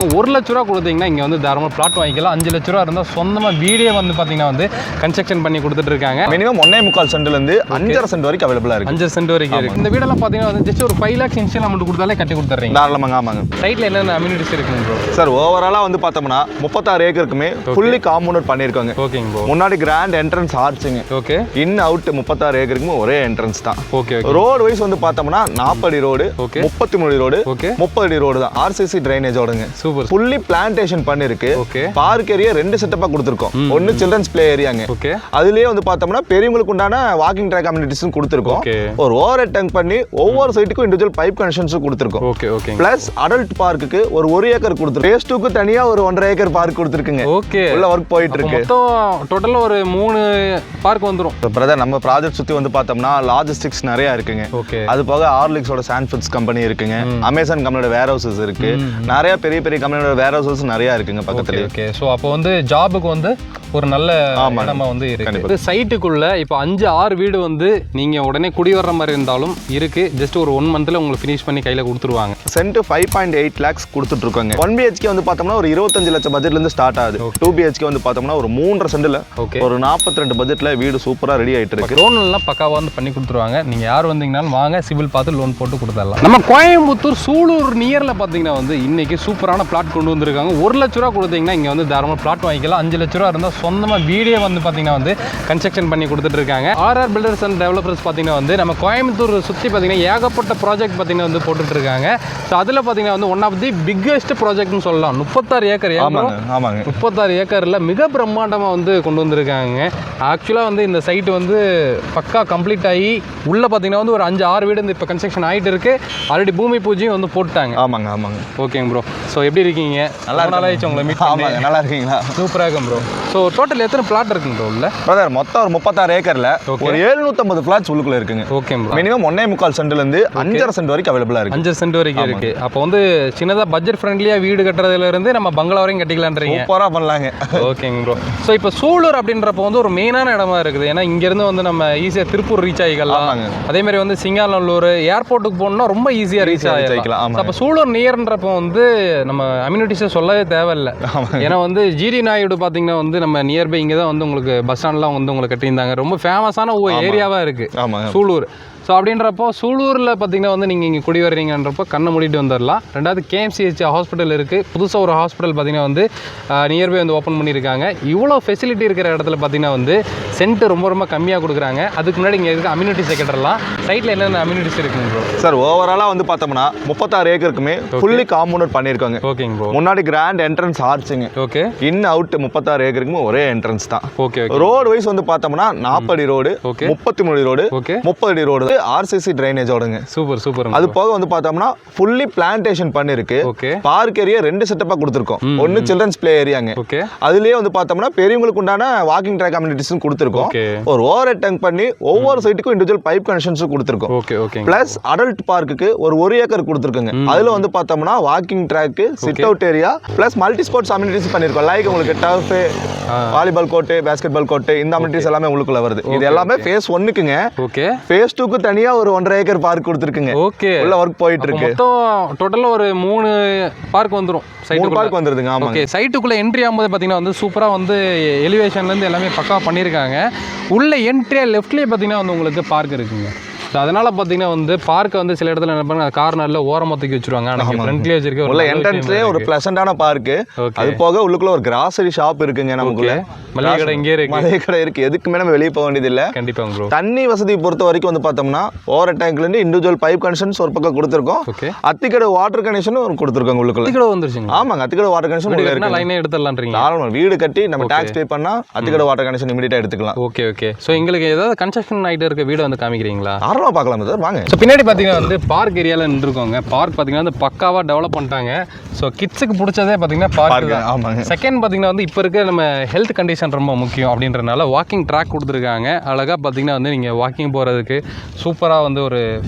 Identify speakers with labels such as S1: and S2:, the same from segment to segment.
S1: 1 லட்ச ரூபா கொடுத்தீங்கன்னா இங்கே வந்து தாராளமாக பிளாட் வாங்கிக்கலாம். 5 லட்ச ரூபா இருந்தால் சொந்தமாக வீடியோ வந்து பார்த்தீங்கன்னா வந்து கன்ஸ்ட்ரக்ஷன் பண்ணி கொடுத்துட்டு இருக்காங்க.
S2: மினிமம் 1.25 சென்ட்லேருந்து 5.5 சென்ட் வரைக்கும் அவைலபிளாக இருக்குது.
S1: 5 சென்ட் வரைக்கும் இருக்குது. இந்த வீடெல்லாம் பார்த்தீங்கன்னா வந்து ஜஸ்ட் ஒரு 5 lakhs இன்ஷியல் அமௌண்ட் கொடுத்தாலே கட்டி கொடுத்துட்றீங்க.
S2: தாராளமாக. ஆமாங்க.
S1: சைட்டில் என்னென்ன அம்யூனிட்டிஸ் இருக்குங்க ப்ரோ?
S2: சார் ஓவராலாக வந்து பார்த்தோம்னா 36 ஏக்கருக்குமே ஃபுல்லி காம்பவுண்ட் பண்ணியிருக்காங்க.
S1: ஓகேங்க ப்ரோ.
S2: முன்னாடி கிராண்ட் என்ட்ரன்ஸ் ஆர்ச்சுங்க.
S1: ஓகே.
S2: இன் அவுட் 36 ஏக்கருக்குமே ஒரே என்ட்ரன்ஸ் தான்.
S1: ஓகே.
S2: ரோடு வைஸ் வந்து பார்த்தோம்னா 40 அடி ரோடு, 33 அடி ரோடு, 30 அடி ரோடு தான். ஆர்சிசி டிரைனேஜோடுங்க.
S1: சூப்பர்.
S2: ஃபுல்லி பிளான்டேஷன் பண்ணிருக்கு.
S1: ஓகே.
S2: பார்க் ஏரியா 2 செட்டப்பா கொடுத்துருக்கோம். ஒன்னு சில்ட்ரன்ஸ் பிளே ஏரியாங்க.
S1: ஓகே.
S2: அதுலயே வந்து பார்த்தோம்னா பெரியவங்களுக்கு உண்டான வாக்கிங் ட்ராக் கம்யூனிட்டிஸும் கொடுத்துருக்கோம். ஒரு ஓவர் ஹெட் டேங்க் பண்ணி ஒவ்வொரு சைட்டுக்கும் இண்டிவிஜுவல் பைப் கனெக்ஷன்ஸும் கொடுத்துருக்கோம்.
S1: ஓகே. ஓகே.
S2: பிளஸ் அடல்ட் பார்க்குக்கு ஒரு 1 ஏக்கர் கொடுத்துருக்கோம். ஃபேஸ் 2க்கு தனியா ஒரு 1.5 ஏக்கர் பார்க் கொடுத்துருக்குங்க.
S1: ஓகே.
S2: உள்ள ஒர்க் போயிட்டு இருக்கு.
S1: மொத்தம் டோட்டலா ஒரு 3 பார்க் வந்துரும்.
S2: பிரதர் நம்ம ப்ராஜெக்ட் சுத்தி வந்து பார்த்தோம்னா லாஜிஸ்டிக்ஸ் நிறைய இருக்குங்க.
S1: ஓகே.
S2: அது போக ஹார்லிக்ஸோட சான்ஃபுட்ஸ் கம்பெனி இருக்குங்க. அமேசான் கம்பெனியோட வேர் ஹவுசஸ் இருக்கு. நிறைய பெரிய பெரிய கம்பெனியோட வேர் ஹவுசஸ் நிறைய இருக்குங்க பக்கத்துல.
S1: ஓகே. சோ அப்போ வந்து ஜாபுக்கு வந்து ஒரு நல்ல இடமா வந்து இருக்கு. சைட்டுக்குள்ள இப்போ 5-6 வீடு வந்து நீங்க உடனே குடி வர்ற மாதிரி இருந்தாலும் இருக்கு. ஜஸ்ட் ஒரு 1 மந்த்ல உங்களுக்கு ஃபினிஷ் பண்ணி கையில கொடுத்துருவாங்க.
S2: சென்ட் 5.8 lakhs கொடுத்துட்டு இருக்காங்க. 1 BHK வந்து பார்த்தோம்னா ஒரு 25 லட்சம் பட்ஜெட்ல இருந்து ஸ்டார்ட் ஆகுது. 2 BHK வந்து பார்த்தோம்னா ஒரு 3.5 சென்ட்ல ஒரு 42 பட்ஜெட்ல வீடு சூப்பரா ரெடி ஆயிட்டு இருக்கு.
S1: லோன் எல்லாம் பக்காவா வந்து பண்ணி கொடுத்துருவாங்க. நீங்க யார் வந்தீங்கனாலும் வாங்க, சிவில் பார்த்து லோன் போட்டு கொடுத்துடலாம். நம்ம கோயம்புத்தூர் சூலூர் நியர்ல பாத்தீங்கன்னா வந்து இன்னைக்கு சூப்பரான பிளாட் கொண்டு வந்திருக்காங்க. 1 லட்ச ரூபா கொடுத்தீங்கன்னா இங்க வந்து தாராளமாக பிளாட் வாங்கிக்கலாம். 5 லட்ச ரூபா இருந்தால் சொந்தமா வீடியோ வந்து பார்த்தீங்கன்னா வந்து கன்ஸ்ட்ரக்ஷன் பண்ணி கொடுத்துட்டு இருக்காங்க. ஆர்ஆர் பில்டர்ஸ் அண்ட் டெவலப்பர்ஸ் பார்த்தீங்கன்னா வந்து நம்ம கோயம்புத்தூர் சுற்றி பார்த்தீங்கன்னா ஏகப்பட்ட ப்ராஜெக்ட் பார்த்தீங்கன்னா வந்து போட்டுட்டு இருக்காங்க. ஸோ அதில் பார்த்தீங்கன்னா வந்து ஒன் ஆஃப் தி பிக்கெஸ்ட் ப்ராஜெக்ட்னு சொல்லலாம். 36 ஏக்கர்.
S2: ஆமாங்க.
S1: 36 ஏக்கரில் மிக பிரம்மாண்டமாக வந்து கொண்டு வந்திருக்காங்க. ஆக்சுவலாக வந்து இந்த சைட்டு வந்து பக்கா கம்ப்ளீட் ஆகி உள்ள பார்த்தீங்கன்னா வந்து ஒரு 5-6 வீடு வந்து இப்போ கன்ஸ்ட்ரக்ஷன் ஆகிட்டு இருக்கு. ஆல்ரெடி பூமி பூஜையும் வந்து போட்டாங்க.
S2: ஆமாங்க.
S1: ஓகேங்க ப்ரோ. ஸோ எப்படி இருக்கீங்க?
S2: நல்லா
S1: நாளாச்சு உங்களை மீட்
S2: பண்ணி. நல்லா இருக்கீங்களா?
S1: சூப்பராக இருக்கும் ப்ரோ. ஸோ டோட்டல் எத்தனை பிளாட் இருக்குங்க உள்ள?
S2: பிரதர் மொத்தம் ஒரு 36 ஏக்கர்ல ஒரு 750 பிளாட்ஸ் உள்ளுக்குள்ள இருக்குங்க.
S1: Okay bro.
S2: மினிமம் 1.25 சென்ட்ல இருந்து 5.5 சென்ட் வரைக்கும் அவைலபிளா இருக்கு.
S1: 5 சென்ட் வரைக்கும் இருக்கு. அப்போ வந்து சின்னதா பட்ஜெட் ஃப்ரெண்ட்லியா வீடு கட்டுறதுல இருந்து நம்ம பங்களா வரையும் கட்டிக்கலாம்ன்றீங்க.
S2: சூப்பரா பண்ணலாங்க.
S1: ஓகேங்க ப்ரோ. ஸோ இப்போ சூலூர் அப்படின்றப்போ வந்து ஒரு மெயினான இடமா இருக்குது. ஏன்னா இங்க இருந்து வந்து நம்ம ஈஸியா திருப்பூர் ரீச் ஆகிக்கலாம். அதே மாதிரி வந்து சிங்காநல்லூர் ஏர்போர்ட்டுக்கு போகணும்னா ரொம்ப ஈஸியா ரீச் ஆகிக்கலாம். அப்போ சூலூர் நியர்ன்றப்போ வந்து நம்ம அம்யூனிட்டிஸை சொல்லவே தேவையில்லை. ஏன்னா வந்து ஜிடி நாயுடு பார்த்தீங்கன்னா வந்து நம்ம நியர்பை இங்கே தான் வந்து உங்களுக்கு பஸ் ஸ்டாண்ட்லாம் வந்து உங்களுக்கு கட்டியிருந்தாங்க. ரொம்ப ஃபேமஸான ஒரு ஏரியாவாக இருக்குது சூலூர். ஸோ அப்படின்றப்போ சூலூரில் பார்த்தீங்கன்னா வந்து நீங்கள் இங்கே குடி வர்றீங்கன்றப்போ கண்ணை மூடிட்டு வந்துடலாம். ரெண்டாவது KMCH ஹாஸ்பிட்டல் இருக்குது. புதுசாக ஒரு ஹாஸ்பிட்டல் பார்த்தீங்கன்னா வந்து நியர்பை வந்து ஓப்பன் பண்ணியிருக்காங்க. இவ்வளோ ஃபெசிலிட்டி இருக்கிற இடத்துல பார்த்தீங்கன்னா வந்து சென்ட் ரொம்ப கம்மியாக கொடுக்குறாங்க. அதுக்கு முன்னாடி இங்கே இருக்க அம்யூனிட்டிஸை கேட்டுடலாம். சைட்டில் என்னென்ன அம்யூனிட்டிஸ் இருக்குங்க ப்ரோ?
S2: சார் ஓவராலாக வந்து பார்த்தோம்னா 36 ஏக்கருக்குமே ஃபுல்லி காம்பவுண்ட் பண்ணியிருக்காங்க.
S1: ஓகேங்க ப்ரோ.
S2: முன்னாடி கிராண்ட் என்ட்ரன்ஸ் ஆர்ச்சுங்க.
S1: ஓகே.
S2: இன் அவுட் 36 ஏக்கருக்குமே ஒரே என்ட்ரன்ஸ் தான்.
S1: ஓகே.
S2: ரோடு வைஸ் வந்து பார்த்தோம்னா 40 அடி ரோடு, 33 அடி ரோடு, 30 அடி ரோடு, ஆர்சிசி டிரைனேஜோடுங்க.
S1: சூப்பர்.
S2: அது போக வந்து பார்த்தோம்னா ஃபுல்லி பிளான்டேஷன் பண்ணிருக்கு. பார்க் ஏரியா 2 செட்டப்பா கொடுத்துருக்கோம். ஒன்னு சில்ட்ரன்ஸ் பிளே ஏரியாங்க. அதுலயே வந்து பார்த்தோம்னா பெரியவங்களுக்கு உண்டான வாக்கிங் ட்ராக் கம்யூனிட்டிஸும் கொடுத்துருக்கோம். ஒரு ஓவர் ஹெட் டேங்க் பண்ணி ஒவ்வொரு சைட்டுக்கும் இண்டிவிஜுவல் பைப் கனெக்ஷன்ஸும் கொடுத்துருக்கோம். பிளஸ் அடல்ட் பார்க்குக்கு ஒரு 1 ஏக்கர் கொடுத்துருக்குங்க. அதுல வந்து பார்த்தோம்னா walking track, sit out area plus multi sports amenities பண்ணிருக்கோம். லைக் உங்களுக்கு turf, volleyball court, basket ball court, இந்த அம்யூனிட்டிஸ் எல்லாமே உள்ளுக்குள்ள வருது. இது எல்லாமே ஃபேஸ் 1க்குங்க. ஃபேஸ் 2க்கு தனியா ஒரு 1.5 ஏக்கர் பார்க் கொடுத்துருக்குங்க. ஓகே. உள்ள ஒர்க் போயிட்டு இருக்கு.
S1: மொத்தம் டோட்டலா ஒரு 3 பார்க் வந்துரும்.
S2: சைட்டு பார்க் வந்துருதுங்க. ஆமா.
S1: ஓகே. சைட்டுக்குள்ள என்ட்ரி ஆகும்போது பாத்தீங்கன்னா வந்து சூப்பரா வந்து எலிவேஷன்ல இருந்து எல்லாமே பக்காவா பண்ணிருக்காங்க. உள்ள என்ட்ரியா லெஃப்ட்லயே பாத்தீங்கன்னா வந்து உங்களுக்கு பார்க் இருக்குங்க. அதனால பார்த்தீங்கன்னா வந்து பார்க் வந்து சில இடத்துல என்ன பண்ணுவாங்க, கார்னர்ல ஓரமா தூக்கி வச்சிருவாங்க. ஆனால் ஃப்ரண்ட்லேயே வச்சிருக்க
S2: உள்ள என்ட்ரன்ஸ்லேயே ஒரு ப்ளசண்டான பார்க். அது போக உள்ளுக்குள்ள ஒரு கிராசரி ஷாப் இருக்குங்க. நமக்குள்ள
S1: மளிகை கடை இங்கே இருக்கு.
S2: மளிகை கடை இருக்கு. எதுக்குமே நம்ம வெளியே போக வேண்டியது இல்லை.
S1: கண்டிப்பாங்க ப்ரோ.
S2: தண்ணி வசதி பொறுத்த வரைக்கும் வந்து பார்த்தோம்னா ஓவர் டேங்க்ல இருந்து இண்டிவிஜுவல் பைப் கனெக்ஷன்ஸ் ஒரு பக்கம் கொடுத்துருக்கோம். அத்திக்கடை வாட்டர் கனெக்ஷனும் கொடுத்துருக்காங்க உள்ளுக்குள்ள.
S1: அத்திக்கடை வந்துருச்சுங்க.
S2: ஆமாங்க. அத்திக்கடை வாட்டர் கனெக்ஷன் இருக்கு.
S1: லைனே எடுத்துடலாம்ன்றீங்க.
S2: நார்மல் வீடு கட்டி நம்ம டாக்ஸ் பே பண்ணா அத்திக்கடை வாட்டர் கனெக்ஷன் இமிடியேட்டா எடுத்துக்கலாம்.
S1: ஓகே. ஸோ எங்களுக்கு ஏதாவது கன்ஸ்ட்ரக்ஷன் ஆகிட்டு இருக்க வீடு வந்து காமிக்கிறீங்களா?
S2: தாராளமாக பார்க்கலாம் சார், வாங்க.
S1: ஸோ பின்னாடி பார்த்தீங்கன்னா வந்து பார்க் ஏரியாவில் நின்றுருக்கோங்க. பார்க் பார்த்தீங்கன்னா வந்து பக்காவாக டெவலப் பண்ணிட்டாங்க. ஸோ கிட்ஸுக்கு பிடிச்சதே பார்த்தீங்கன்னா பார்க்.
S2: ஆமாங்க.
S1: செகண்ட் பார்த்தீங்கன்னா வந்து இப்போ இருக்க நம்ம ஹெல்த் கண்டிஷன் ரொம்ப முக்கியம் அப்படின்றனால வாக்கிங் ட்ராக் கொடுத்துருக்காங்க. அழகாக பார்த்தீங்கன்னா வந்து நீங்கள் வாக்கிங் போகிறதுக்கு சூப்பராக வந்து ஒரு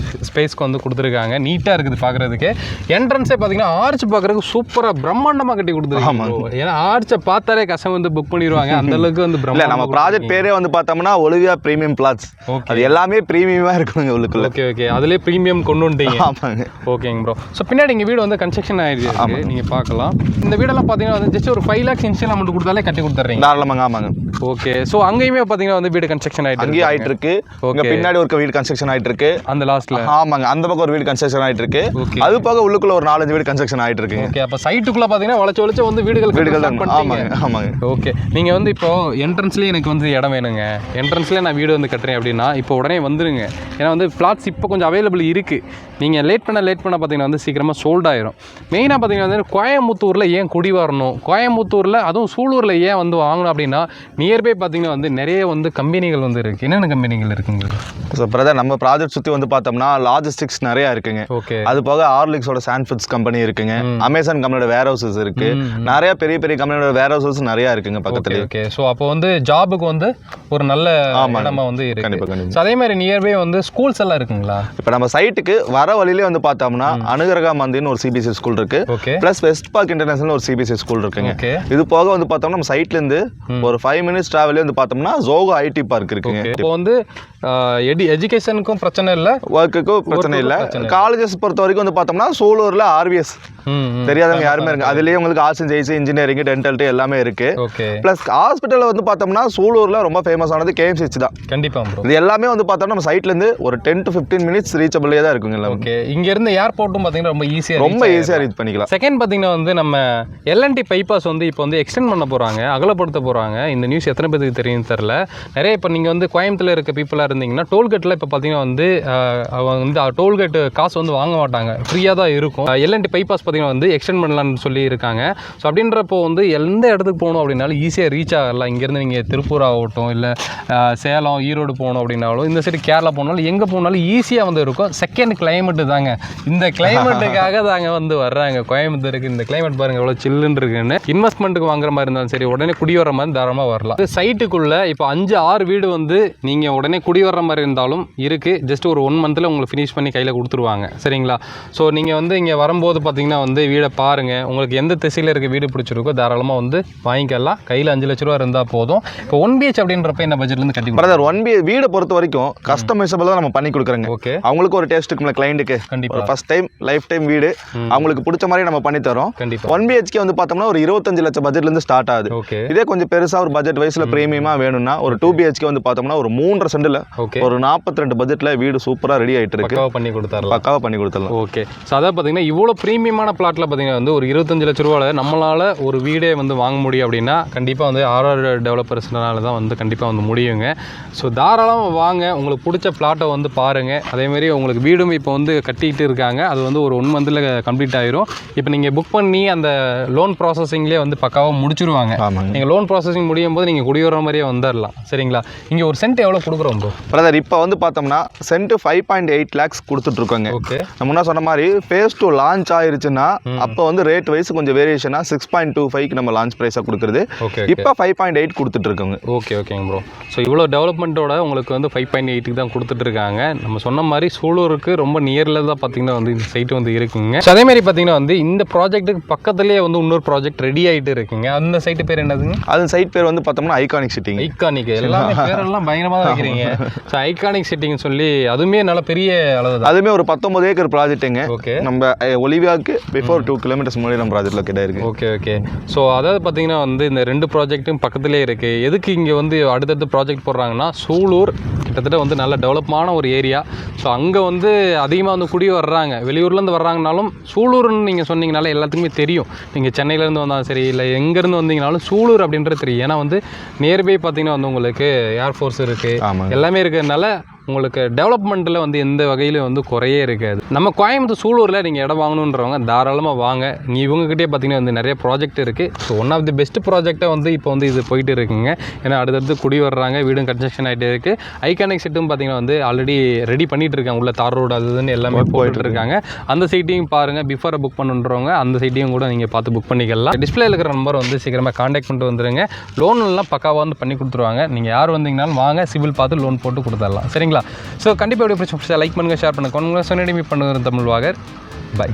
S1: ஸ்பேஸ்க்கு வந்து கொடுத்துருக்காங்க. நீட்டாக இருக்குது பார்க்குறதுக்கு. என்ட்ரன்ஸே பார்த்தீங்கன்னா ஆர்ச் பார்க்குறதுக்கு சூப்பராக பிரம்மாண்டமாக கட்டி கொடுத்துருக்காங்க. ஏன்னா ஆர்ச்சை பார்த்தாலே கஷ்டம் வந்து புக் பண்ணிடுவாங்க. அந்த அளவுக்கு வந்து
S2: நம்ம ப்ராஜெக்ட் பேரே வந்து பார்த்தோம்னா ஒலிவியா பிரீமியம் பிளாட்ஸ். அது எல்லாமே பிரீமியமாக இருக்கும். ஆமாங்க உள்ளுக்குள்ள.
S1: ஓகே ஓகே, அதுலேயே ப்ரீமியம் கொண்டு வந்துட்டீங்க.
S2: ஆமாங்க.
S1: ஓகேங்க ப்ரோ. ஸோ பின்னாடி இங்கே வீடு வந்து கன்ஸ்ட்ரக்ஷன் ஆகிடுச்சு, நீங்கள் பார்க்கலாம். இந்த வீடெல்லாம் பார்த்தீங்கன்னா வந்து ஜஸ்ட் ஒரு 5 lakhs இன்ஷியல் அமௌண்ட் கொடுத்தாலே கட்டி கொடுத்துட்றீங்க.
S2: தாராளமாங்க. ஆமாங்க.
S1: ஓகே. ஸோ அங்கேயுமே பார்த்தீங்கன்னா வந்து வீடு கன்ஸ்ட்ரக்ஷன் ஆகிட்டு
S2: அங்கேயும் ஆகிட்டு இருக்கு. ஓகே, பின்னாடி ஒரு வீடு கன்ஸ்ட்ரக்ஷன் ஆகிட்டு இருக்கு அந்த லாஸ்ட்ல. ஆமாங்க, அந்த பக்கம் ஒரு வீடு கன்ஸ்ட்ரக்ஷன் ஆகிட்டு இருக்கு. அது போக உள்ளுக்குள்ள ஒரு 4-5 வீடு கன்ஸ்ட்ரக்ஷன் ஆகிட்டு இருக்கு.
S1: ஓகே, அப்போ சைட்டுக்குள்ள பார்த்தீங்கன்னா வளைச்சு வந்து வீடுகள்.
S2: ஆமாங்க ஆமாங்க.
S1: ஓகே, நீங்கள் வந்து இப்போ என்ட்ரன்ஸ்லேயே எனக்கு வந்து இடம் வேணுங்க, என்ட்ரன்ஸ்லேயே நான் வீடு வந்து கட்டுறேன் அப்படின்னா இப்போ உடனே வந்துருங்க. ஏன்னா வந்து ஃப்ளாட்ஸ் இப்போ கொஞ்சம் அவைலபிள் இருக்குது. நீங்கள் லேட் பண்ண பார்த்தீங்கன்னா வந்து சீக்கிரமாக சோல்ட் ஆயிரும். மெயினாக பார்த்தீங்கன்னா வந்து கோயம்புத்தூரில் ஏன் குடி வரணும், கோயம்புத்தூரில் அதுவும் சூலூரில் ஏன் வந்து வாங்கணும் அப்படின்னா நியர்பை பார்த்தீங்கன்னா வந்து நிறைய வந்து கம்பெனிகள் வந்து இருக்குது. என்னென்ன கம்பெனிகள் இருக்குங்க?
S2: ஸோ பிரதர், நம்ம ப்ராஜெக்ட் சுற்றி வந்து பார்த்தோம்னா லாஜிஸ்டிக்ஸ் நிறையா இருக்குங்க.
S1: ஓகே,
S2: அது போக ஹார்லிக்ஸோட சான்ஃபுட்ஸ் கம்பெனி இருக்குங்க, அமேசான் கம்பெனியோட வேர் ஹவுசஸ் இருக்கு, நிறைய பெரிய பெரிய கம்பெனியோட வேர் ஹவுசஸ் நிறையா இருக்குங்க பக்கத்துல.
S1: ஓகே, ஸோ அப்போ வந்து ஜாபுக்கு வந்து ஒரு நல்ல இடமா வந்து இருக்கு. கண்டிப்பாக. அதே மாதிரி நியர்பை வந்து ஸ்கூல்ஸ் எல்லாம் இருக்குங்களா?
S2: இப்போ நம்ம சைட்டுக்கு வர வழியிலே வந்து பார்த்தோம்னா அனுகிரகா மந்தின்னு ஒரு சிபிஎஸ்சி ஸ்கூல் இருக்கு, பிளஸ் வெஸ்ட் பார்க் இன்டர்நேஷனல் ஒரு சிபிஎஸ்சி ஸ்கூல் இருக்குங்க. இது போக வந்து பார்த்தோம்னா நம்ம சைட்ல இருந்து ஒரு 5 minutes டிராவலே வந்து பார்த்தோம்னா ஜோகோ ஐடி பார்க் இருக்குங்க.
S1: இப்போ வந்து எஜுகேஷனுக்கும் பிரச்சனை இல்லை,
S2: ஒர்க்குக்கும் பிரச்சனை இல்லை. காலேஜஸ் பொறுத்த வரைக்கும் வந்து பார்த்தோம்னா சூலூர்ல ஆர்விஎஸ் தெரியாதவங்க யாருமே இருக்கு. அதுலயே உங்களுக்கு arts and science, engineering, dental எல்லாமே இருக்கு. பிளஸ் ஹாஸ்பிட்டல் வந்து பார்த்தோம்னா சூலூர்ல ரொம்ப ஃபேமஸ் ஆனது கேஎம்சிஹெச் தான். கண்டிப்பா ப்ரோ. இது எல்லாமே வந்து பார்த்தோம்னா நம்ம சைட்ல இருந்து ஒரு 10 to 15 minutes ரீச்சபிளே தான் இருக்குங்க. ஓகே, இங்க இருந்து ஏர்போர்ட்டும் பார்த்தீங்கன்னா ரொம்ப ஈஸியா ரீச் பண்ணிக்கலாம். செகண்ட் பார்த்தீங்கன்னா வந்து நம்ம எல்என்டி பைபாஸ் வந்து இப்போ வந்து எக்ஸ்டெண்ட் பண்ண போறாங்க, அகலப்படுத்த போறாங்க. இந்த நியூஸ் எத்தனை பேருக்கு தெரியும் தெரியல. நிறைய இப்போ நீங்க வந்து கோயம்புத்தூர்ல இருக்க பீப்புளா இருந்தீங்கன்னா டோல்கேட்ல இப்போ பார்த்தீங்கன்னா வந்து அவங்க வந்து டோல்கேட் காசு வந்து வாங்க மாட்டாங்க, ஃப்ரீயாக தான் இருக்கும். எல்என்டி பைபாஸ் பார்த்தீங்கன்னா வந்து எக்ஸ்டெண்ட் பண்ணலான்னு சொல்லி இருக்காங்க. ஸோ அப்படின்றப்போ வந்து எந்த இடத்துக்கு போகணும் அப்படின்னாலும் ஈஸியாக ரீச் ஆகலாம். இங்கேருந்து நீங்கள் திருப்பூர் ஆகட்டும், இல்லை சேலம், ஈரோடு போகணும் அப்படின்னாலும், இந்த சைடு கேரளா போனாலும், எங்கே போனாலும் ஈஸியாக வந்து இருக்கும். செகண்ட் கிளைமேட்டு தாங்க, இந்த கிளைமேட்டுக்காக தாங்க வந்து வர்றாங்க கோயம்புத்தூருக்கு. இந்த கிளைமேட் பாருங்க எவ்வளோ சில்லுன்னு இருக்குன்னு. இன்வெஸ்ட்மெண்ட்டுக்கு வாங்குற மாதிரி இருந்தாலும் சரி, உடனே குடி வர மாதிரி தாராளமாக வரலாம். சைட்டுக்குள்ளே இப்போ 5-6 வீடு வந்து நீங்கள் உடனே குடி வர்ற மாதிரி இருந்தாலும் இருக்குது. ஜஸ்ட் ஒரு 1 monthல உங்களுக்கு ஃபினிஷ் பண்ணி கையில் கொடுத்துருவாங்க. சரிங்களா? ஸோ நீங்கள் வந்து இங்கே வரும்போது பார்த்தீங்கன்னா வந்து வீடை பாருங்கள், உங்களுக்கு எந்த திசையில் இருக்க வீடு பிடிச்சிருக்கோ தாராளமாக வந்து வாங்கிக்கலாம். கையில் 5 லட்ச ரூபா இருந்தால் போதும். இப்போ 1 BH அப்படின்றப்ப என்ன பட்ஜெட்லேருந்து கட்டி பிரதர்? 1 BH வீடை பொறுத்த வரைக்கும் கஸ்டமைசபிள் தான் நம்ம பண்ணி கொடுக்குறோங்க. ஓகே, அவங்களுக்கு ஒரு டேஸ்ட் இருக்குல்ல கிளைண்ட்டுக்கு. கண்டிப்பாக ஃபர்ஸ்ட் டைம் லைஃப் டைம் வீடு அவங்களுக்கு பிடிச்ச மாதிரி நம்ம பண்ணி தரோம். கண்டிப்பாக 1 BHK வந்து பார்த்தோம்னா ஒரு 25 லட்சம் பட்ஜெட்லேருந்து ஸ்டார்ட் ஆகுது. ஓகே, இதே கொஞ்சம் பெருசாக ஒரு பட்ஜெட் வயசில் ப்ரீமியமாக வேணும்னா ஒரு 2 BHK வந்து பார்த்தோம்னா ஒரு 3.5 சென்டில் ஒரு 42 பட்ஜெட்ல வீடு சூப்பராக ரெடி ஆகிட்டு இருக்கு. பக்காவாக பண்ணி கொடுத்துடலாம். ஓகே, ஸோ அதான் பார்த்தீங்கன்னா இவ்வளோ ப்ரீமியமான பிளாட்டில் பார்த்தீங்கன்னா வந்து ஒரு 25 லட்ச ரூபாவில் நம்மளால் ஒரு வீடே வந்து வாங்க முடியும் அப்படின்னா கண்டிப்பாக வந்து RR டெவலப்பர்ஸ்னால தான் வந்து கண்டிப்பாக வந்து முடியுங்க. ஸோ தாராளமாக வாங்க, உங்களுக்கு பிடிச்ச பிளாட்டை வந்து பாருங்கள். அதேமாதிரி உங்களுக்கு வீடும் இப்போ வந்து கட்டிகிட்டு இருக்காங்க, அது வந்து ஒரு 1 monthல கம்ப்ளீட் ஆயிரும். இப்போ நீங்கள் புக் பண்ணி அந்த லோன் ப்ராசஸிங்லேயே வந்து பக்காவாக முடிச்சிருவாங்க. நீங்கள் லோன் ப்ராசஸிங் முடியும் போது நீங்கள் குடிவர மாதிரியே வந்துடலாம். சரிங்களா? இங்கே ஒரு சென்ட் எவ்வளோ கொடுக்குறோம் ப்ரோ? பிரதர் இப்போ வந்து பார்த்தோம்னா சென்ட் 5.8 lakhs கொடுத்துட்டு இருக்காங்க. ஓகே, நம்ம முன்ன சொன்ன மாதிரி phase 2 லான்ச் ஆயிருச்சுன்னா அப்போ வந்து ரேட் வைஸ் கொஞ்சம் வேரியேஷனா 6.25 நம்ம லான்ச் பிரைஸாக கொடுக்குறது. இப்போ 5.8 கொடுத்துட்டு இருக்காங்க. ஓகே ஓகேங்க ப்ரோ. ஸோ இவ்வளோ டெவலப்மெண்ட்டோட உங்களுக்கு வந்து 5.8க்கு தான் கொடுத்துட்டு இருக்காங்க. நம்ம சொன்ன மாதிரி சூலூருக்கு ரொம்ப நியரில் தான் பார்த்தீங்கன்னா வந்து இந்த சைட்டு வந்து இருக்குங்க. ஸோ அதே மாதிரி பார்த்தீங்கன்னா வந்து இந்த ப்ராஜெக்ட்டுக்கு பக்கத்துலேயே வந்து இன்னொரு ப்ராஜெக்ட் ரெடி ஆகிட்டு இருக்குங்க. அந்த சைட்டு பேர் என்னதுங்க? அது சைட் பேர் வந்து பார்த்தோம்னா ஐகானிக் சிட்டி. ஐகானிக் எல்லாமே பேரெல்லாம் பயங்கரமாக வைக்கிறீங்க. ஸோ ஐகானிக் சிட்டின்னு சொல்லி அதுவுமே நல்ல பெரிய அளவு தான். அதுவுமே ஒரு 19 ஏக்கர் ப்ராஜெக்ட்டுங்க. ஓகே, நம்ம ஒலிவியாவுக்கு பிஃபோர் 2 kilometers முன்னாடி நம்ம ப்ராஜெக்ட் லொக்கேட் ஆயிருக்கு. Okay okay. ஸோ அதாவது பார்த்தீங்கன்னா வந்து இந்த 2 ப்ராஜெக்ட்டும் பக்கத்துலேயே இருக்குது. எதுக்கு இங்கே வந்து அடுத்தடுத்து ப்ராஜெக்ட் போடுறாங்கன்னா சூலூர் கிட்டத்தட்ட வந்து நல்ல டெவலப்மான ஒரு ஏரியா. ஸோ அங்கே வந்து அதிகமாக வந்து குடி வர்றாங்க, வெளியூர்லேருந்து வர்றாங்கனாலும் சூலூர்னு நீங்கள் சொன்னீங்கனால எல்லாத்துக்குமே தெரியும். நீங்கள் சென்னையிலேருந்து வந்தாலும் சரி, இல்லை எங்கேருந்து வந்தீங்கனாலும் சூலூர் அப்படின்றது தெரியும். ஏன்னா வந்து நியர்பை பார்த்தீங்கன்னா வந்து உங்களுக்கு ஏர்ஃபோர்ஸ் இருக்குது, எல்லாமே இருக்கிறதுனால உங்களுக்கு டெவலப்மெண்ட்டில் வந்து எந்த வகையிலும் வந்து குறையே இருக்காது. நம்ம கோயம்புத்தூர் சூலூரில் நீங்கள் இடம் வாங்கணுன்றவங்க தாராளமாக வாங்க. இவங்ககிட்டே பார்த்தீங்கன்னா வந்து நிறைய ப்ராஜெக்ட் இருக்குது. So one of the best ப்ராஜெக்டாக வந்து இப்போ வந்து இது போயிட்டு இருக்குங்க. ஏன்னா அடுத்தடுத்து குடி வர்றாங்க, வீடும் கன்ஸ்ட்ரக்ஷன் ஆகிட்டு இருக்குது. ஐகானிக் செட்டும் பார்த்தீங்கன்னா வந்து ஆல்ரெடி ரெடி பண்ணிட்டு இருக்காங்க, உள்ள தார் ரோடு அதுன்னு எல்லாமே போயிட்டு இருக்காங்க. அந்த சைட்டையும் பாருங்கள், பிஃபோரை புக் பண்ணுன்றவங்க அந்த சைட்டையும் கூட நீங்கள் பார்த்து புக் பண்ணிக்கலாம். டிஸ்பிளேல இருக்கிற நம்பர் வந்து சீக்கிரமாக கான்டாக்ட் பண்ணிட்டு வந்துடுங்க. லோன்லாம் பக்காவாக வந்து பண்ணி கொடுத்துருவாங்க. நீங்கள் யார் வந்தீங்கனாலும் வாங்க, சிவில் பார்த்து லோன் போட்டு கொடுத்துடலாம். சரிங்களா? ஸோ கண்டிப்பாக எப்படி பிடிச்ச லைக் பண்ணுங்கள், ஷேர் பண்ணுங்கள். சொன்னடி மீட் பண்ணுங்க தமிழ் வாகர். பை.